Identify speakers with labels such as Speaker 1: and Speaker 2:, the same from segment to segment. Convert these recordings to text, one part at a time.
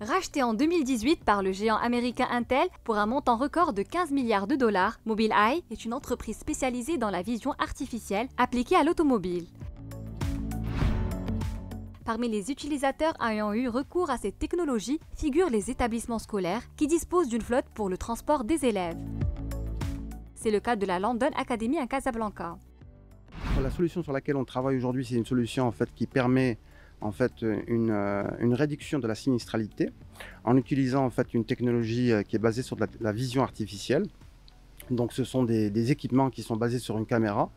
Speaker 1: Racheté en 2018 par le géant américain Intel pour un montant record de 15 milliards de dollars, Mobileye est une entreprise spécialisée dans la vision artificielle appliquée à l'automobile. Parmi les utilisateurs ayant eu recours à cette technologie figurent les établissements scolaires qui disposent d'une flotte pour le transport des élèves. C'est le cas de la London Academy à Casablanca.
Speaker 2: La solution sur laquelle on travaille aujourd'hui, c'est une solution qui permet une réduction de la sinistralité en utilisant une technologie qui est basée sur la vision artificielle. Donc ce sont des équipements qui sont basés sur une caméra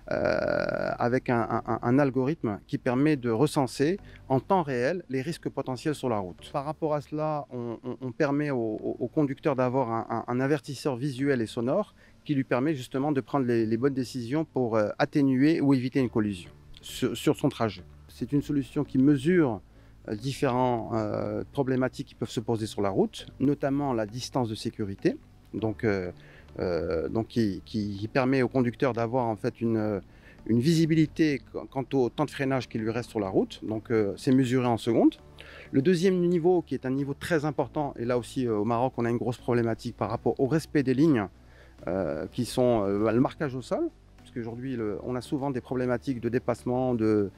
Speaker 2: avec un algorithme qui permet de recenser en temps réel les risques potentiels sur la route. Par rapport à cela, on permet au conducteur d'avoir un avertisseur visuel et sonore qui lui permet justement de prendre les bonnes décisions pour atténuer ou éviter une collision sur son trajet. C'est une solution qui mesure différentes problématiques qui peuvent se poser sur la route, notamment la distance de sécurité, qui permet au conducteur d'avoir une visibilité quant au temps de freinage qui lui reste sur la route. Donc c'est mesuré en secondes. Le deuxième niveau, qui est un niveau très important, et là aussi au Maroc on a une grosse problématique par rapport au respect des lignes qui sont le marquage au sol. Aujourd'hui, on a souvent des problématiques de dépassement de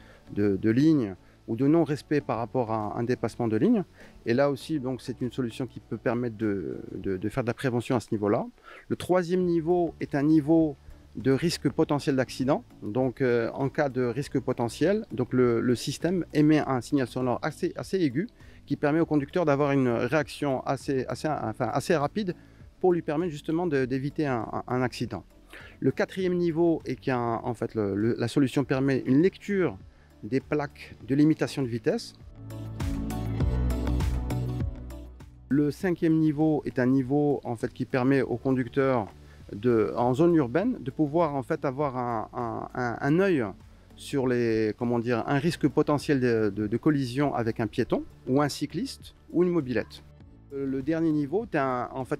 Speaker 2: lignes ou de non-respect par rapport à un dépassement de ligne. Et là aussi, c'est une solution qui peut permettre de faire de la prévention à ce niveau-là. Le troisième niveau est un niveau de risque potentiel d'accident. Donc, en cas de risque potentiel, le système émet un signal sonore assez aigu qui permet au conducteur d'avoir une réaction assez rapide pour lui permettre justement d'éviter un accident. Le quatrième niveau est la solution permet une lecture des plaques de limitation de vitesse. Le cinquième niveau est un niveau qui permet au conducteur en zone urbaine de pouvoir avoir un œil sur un risque potentiel de collision avec un piéton ou un cycliste ou une mobilette. Le dernier niveau est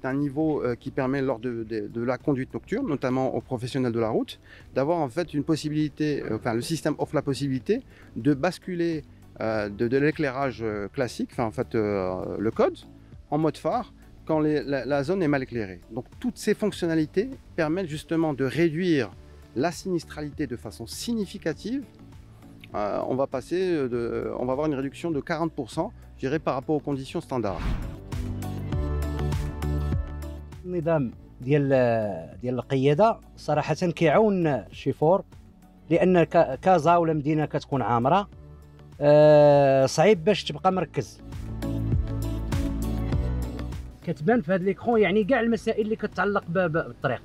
Speaker 2: un niveau qui permet lors de la conduite nocturne, notamment aux professionnels de la route, d'avoir une possibilité, le système offre la possibilité de basculer de l'éclairage classique, le code, en mode phare quand la zone est mal éclairée. Donc toutes ces fonctionnalités permettent justement de réduire la sinistralité de façon significative. On va avoir une réduction de 40%, je dirais, par rapport aux conditions standards.
Speaker 3: النظام ديال القياده صراحه كيعاون الشيفور لان كازا ولا مدينه كتكون عامره صعيب باش تبقى مركز. كتبان في هذا ليكرون يعني كاع المسائل اللي كتعلق بالطريق،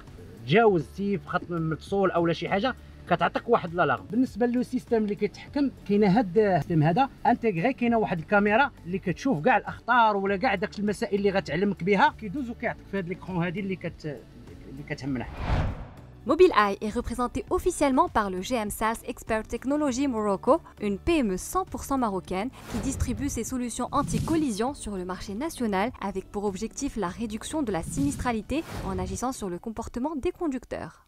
Speaker 3: تجاوزتي في خط مفصول او شي حاجه كتعطيك واحد لالاغ. بالنسبه لو سيستم اللي كيتحكم كاينه هاد السيستم هذا انتيغري، كاينه واحد الكاميرا اللي كتشوف كاع الاخطار ولا كاع داك المسائل اللي غتعلمك بها كيدوز وكيعطيك في هاد ليكرون هذه اللي كتهمنا.
Speaker 1: Mobileye est représenté officiellement par le GMSAS Expert Technology Morocco, une PME 100% marocaine qui distribue ses solutions anti-collision sur le marché national avec pour objectif la réduction de la sinistralité en agissant sur le comportement des conducteurs.